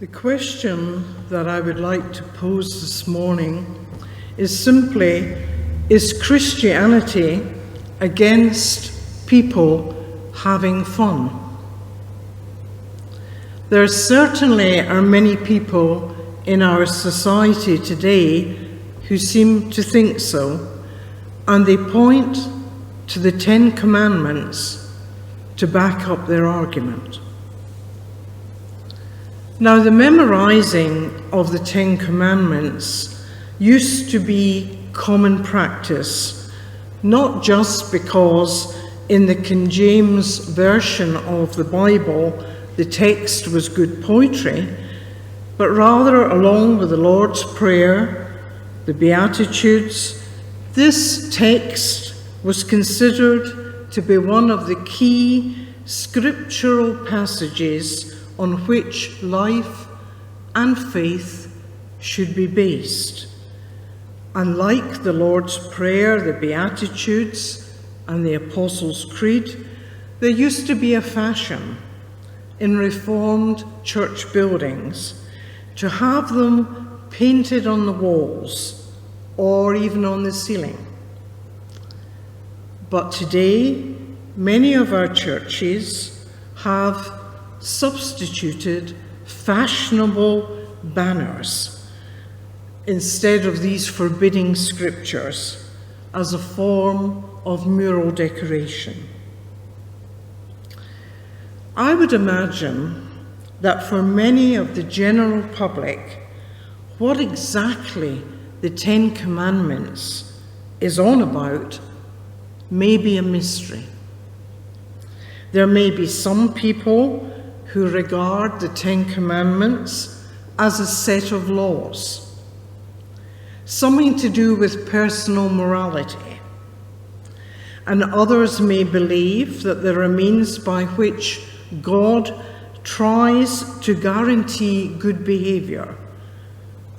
The question that I would like to pose this morning is simply, is Christianity against people having fun? There certainly are many people in our society today who seem to think so, and they point to the 10 Commandments to back up their argument. Now, the memorizing of the 10 Commandments used to be common practice, not just because in the King James Version of the Bible the text was good poetry, but rather along with the Lord's Prayer, the Beatitudes, this text was considered to be one of the key scriptural passages on which life and faith should be based. And like the Lord's Prayer, the Beatitudes, and the Apostles' Creed, there used to be a fashion in Reformed church buildings to have them painted on the walls or even on the ceiling. But today, many of our churches have substituted fashionable banners instead of these forbidding scriptures as a form of mural decoration. I would imagine that for many of the general public, what exactly the 10 Commandments is on about may be a mystery. There may be some people who regard the 10 Commandments as a set of laws, something to do with personal morality, and others may believe that there are means by which God tries to guarantee good behavior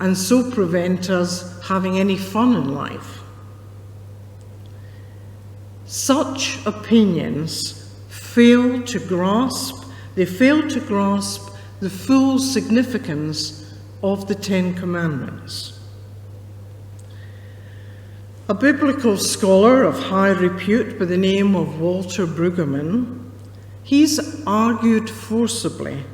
and so prevent us having any fun in life. Such opinions fail to grasp the full significance of the 10 Commandments. A biblical scholar of high repute by the name of Walter Brueggemann, he's argued forcibly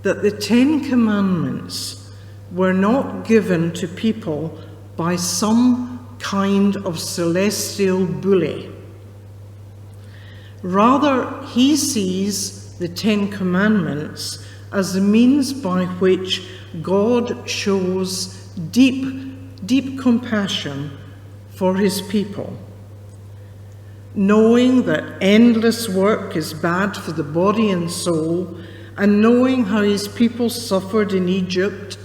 that the 10 Commandments were not given to people by some kind of celestial bully. Rather, he sees the 10 Commandments as a means by which God shows deep compassion for his people. Knowing that endless work is bad for the body and soul, and knowing how his people suffered in Egypt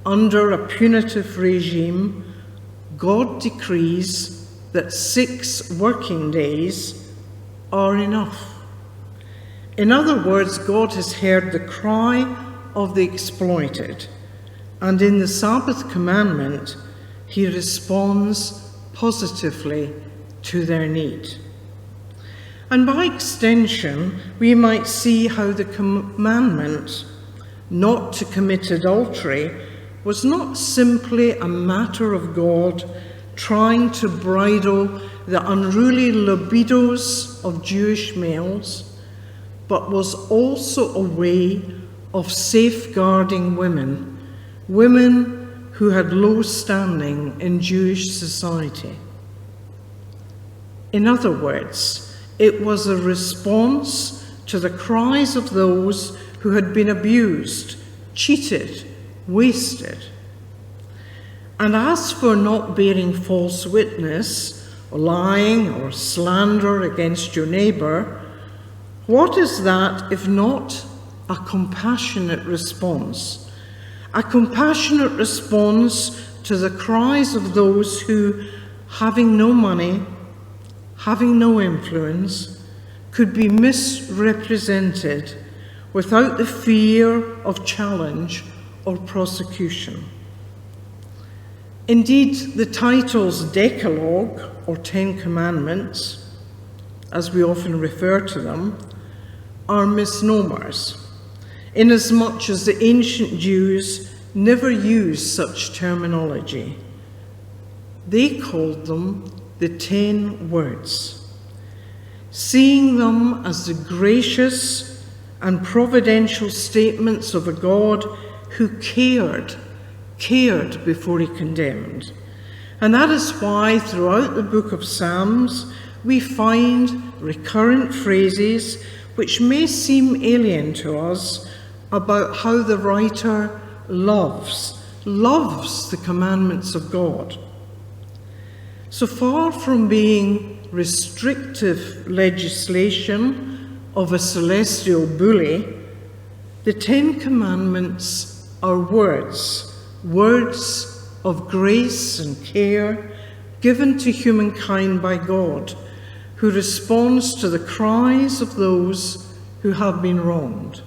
under a punitive regime, God decrees that 6 working days are enough. In other words, God has heard the cry of the exploited, and in the Sabbath commandment, he responds positively to their need. And by extension, we might see how the commandment not to commit adultery was not simply a matter of God trying to bridle the unruly libidos of Jewish males, but was also a way of safeguarding women who had low standing in Jewish society. In other words, it was a response to the cries of those who had been abused, cheated, wasted. And as for not bearing false witness, or lying or slander against your neighbour, what is that if not a compassionate response? A compassionate response to the cries of those who, having no money, having no influence, could be misrepresented without the fear of challenge or prosecution. Indeed, the titles Decalogue, or 10 Commandments, as we often refer to them, are misnomers. inasmuch as the ancient Jews never used such terminology. They called them the 10 words, seeing them as the gracious and providential statements of a God who cared before he condemned. And that is why throughout the book of Psalms we find recurrent phrases which may seem alien to us about how the writer loves the commandments of God. So far from being restrictive legislation of a celestial bully, the 10 Commandments are words of grace and care given to humankind by God, who responds to the cries of those who have been wronged.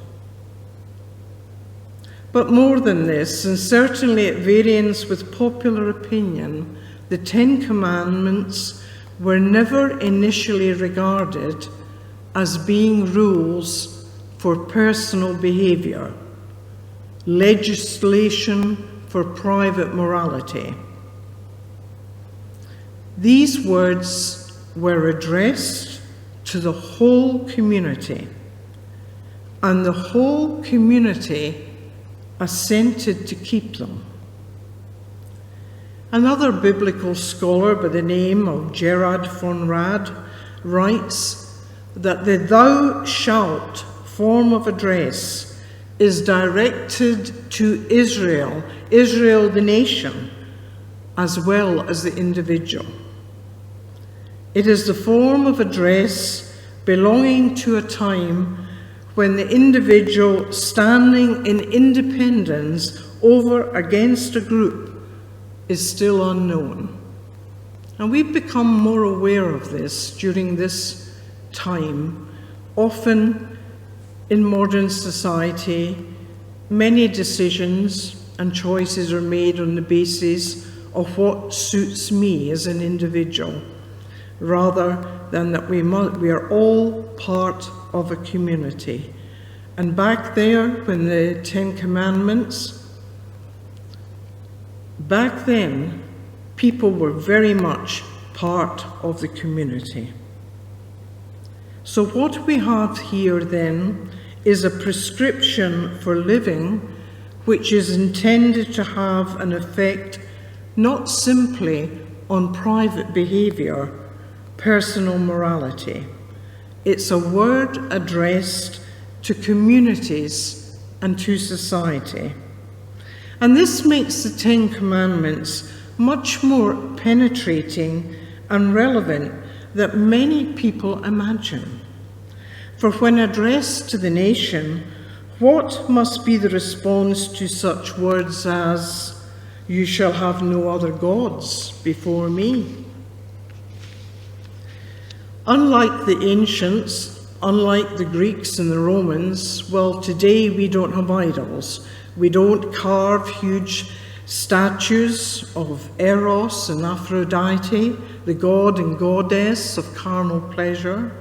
But more than this, and certainly at variance with popular opinion, the 10 Commandments were never initially regarded as being rules for personal behavior, legislation for private morality. These words were addressed to the whole community, and the whole community assented to keep them. Another biblical scholar by the name of Gerard von Rad writes that the "thou shalt" form of address is directed to Israel the nation, as well as the individual. It is the form of address belonging to a time when the individual standing in independence over against a group is still unknown. And we've become more aware of this during this time. Often in modern society, many decisions and choices are made on the basis of what suits me as an individual, rather than that we are all part of a community. And back there, when the 10 Commandments, back then, people were very much part of the community. So what we have here then is a prescription for living which is intended to have an effect not simply on private behavior, personal morality. It's a word addressed to communities and to society. And this makes the 10 Commandments much more penetrating and relevant than many people imagine. For when addressed to the nation, what must be the response to such words as, "You shall have no other gods before me"? Unlike the ancients, unlike the Greeks and the Romans, well, today we don't have idols. We don't carve huge statues of Eros and Aphrodite, the god and goddess of carnal pleasure.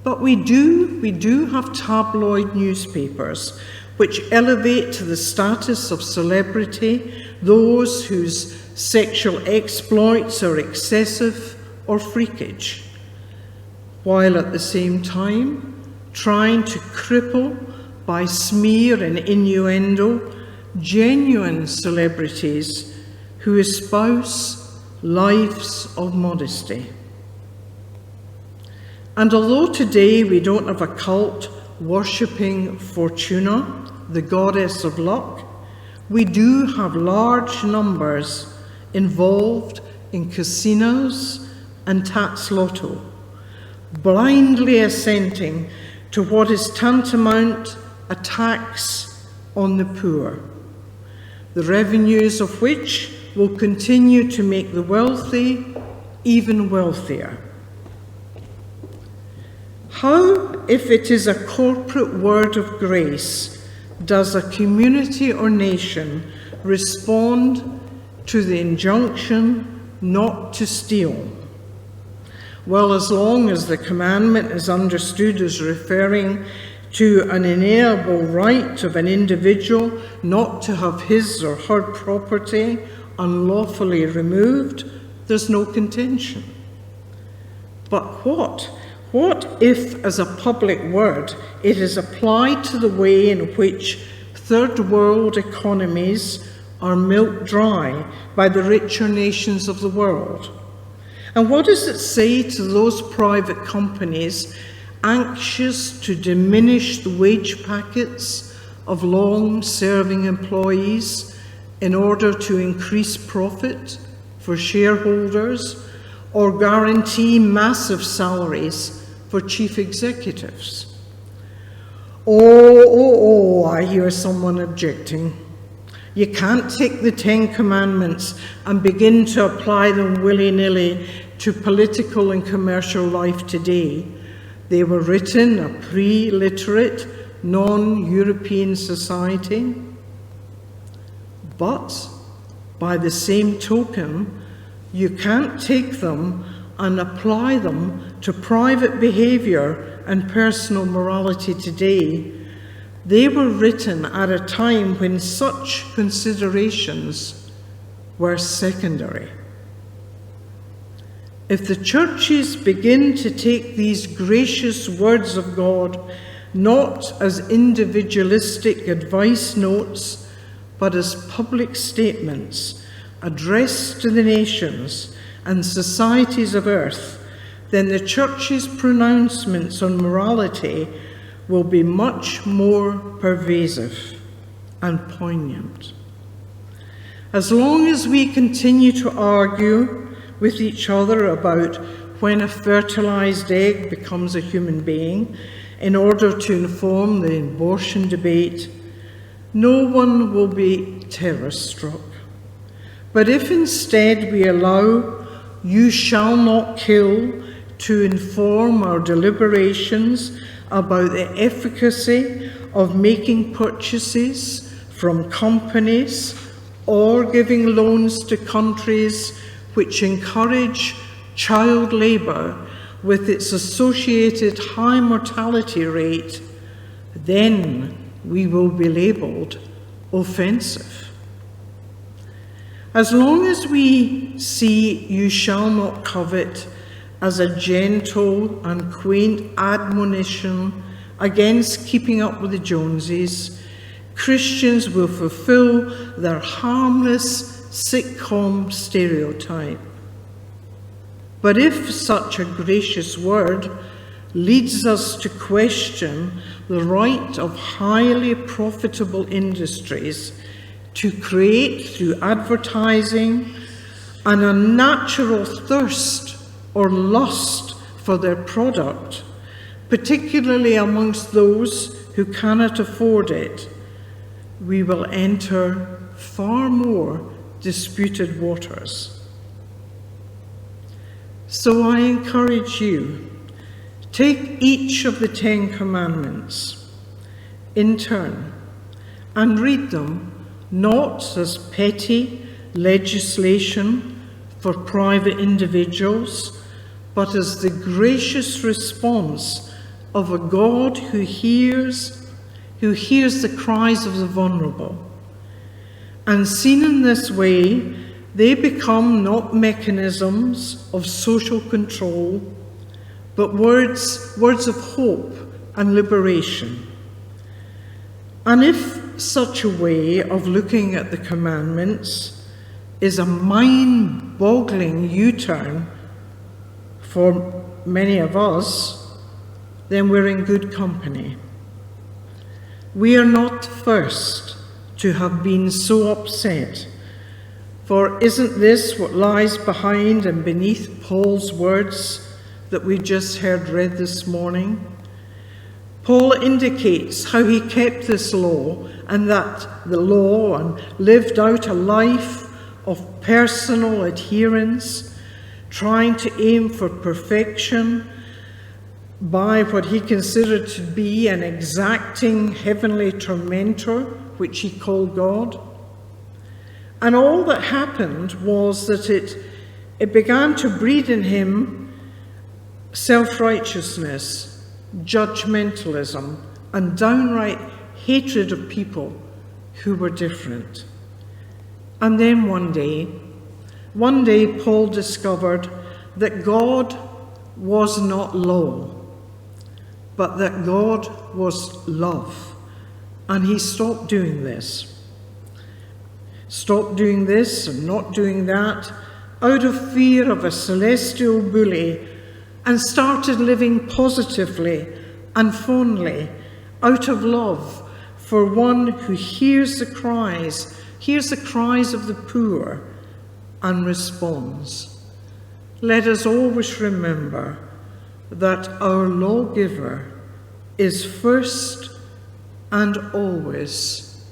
But we do have tabloid newspapers which elevate to the status of celebrity those whose sexual exploits are excessive or freakage, while at the same time trying to cripple by smear and innuendo genuine celebrities who espouse lives of modesty. And although today we don't have a cult worshipping Fortuna, the goddess of luck, we do have large numbers involved in casinos and tax lotto, blindly assenting to what is tantamount a tax on the poor, the revenues of which will continue to make the wealthy even wealthier. How, if it is a corporate word of grace, does a community or nation respond to the injunction not to steal? Well, as long as the commandment is understood as referring to an inalienable right of an individual not to have his or her property unlawfully removed, there's no contention. But what? What if, as a public word, it is applied to the way in which third world economies are milked dry by the richer nations of the world? And what does it say to those private companies anxious to diminish the wage packets of long-serving employees in order to increase profit for shareholders or guarantee massive salaries for chief executives? Oh, I hear someone objecting. You can't take the 10 Commandments and begin to apply them willy-nilly to political and commercial life today. They were written in a pre-literate, non-European society. But by the same token, you can't take them and apply them to private behavior and personal morality today. They were written at a time when such considerations were secondary. If the churches begin to take these gracious words of God not as individualistic advice notes, but as public statements addressed to the nations and societies of earth, then the church's pronouncements on morality will be much more pervasive and poignant. As long as we continue to argue with each other about when a fertilized egg becomes a human being in order to inform the abortion debate, no one will be terror-struck. But if instead we allow "you shall not kill" to inform our deliberations about the efficacy of making purchases from companies or giving loans to countries which encourage child labour with its associated high mortality rate, then we will be labelled offensive. As long as we see "you shall not covet" as a gentle and quaint admonition against keeping up with the Joneses, Christians will fulfill their harmless sitcom stereotype. But if such a gracious word leads us to question the right of highly profitable industries to create through advertising an unnatural thirst or lust for their product, particularly amongst those who cannot afford it, we will enter far more disputed waters. So I encourage you, take each of the 10 Commandments in turn and read them not as petty legislation for private individuals, but as the gracious response of a God who hears the cries of the vulnerable. And seen in this way, they become not mechanisms of social control, but words of hope and liberation. And if such a way of looking at the commandments is a mind-boggling U-turn for many of us, then we're in good company. We are not first to have been so upset, for isn't this what lies behind and beneath Paul's words that we just heard read this morning? Paul indicates how he kept this law and that the law and lived out a life of personal adherence, trying to aim for perfection by what he considered to be an exacting heavenly tormentor, which he called God. And all that happened was that it began to breed in him self-righteousness, judgmentalism, and downright hatred of people who were different. And then one day Paul discovered that God was not law, but that God was love. And he stopped doing this. Stopped doing this and not doing that out of fear of a celestial bully, and started living positively and fondly out of love for one who hears the cries of the poor and responds. Let us always remember that our lawgiver is first and always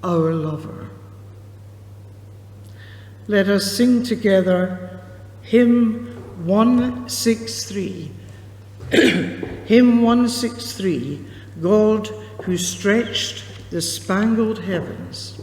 our lover. Let us sing together hymn 163. Hymn 163, God who stretched the spangled heavens.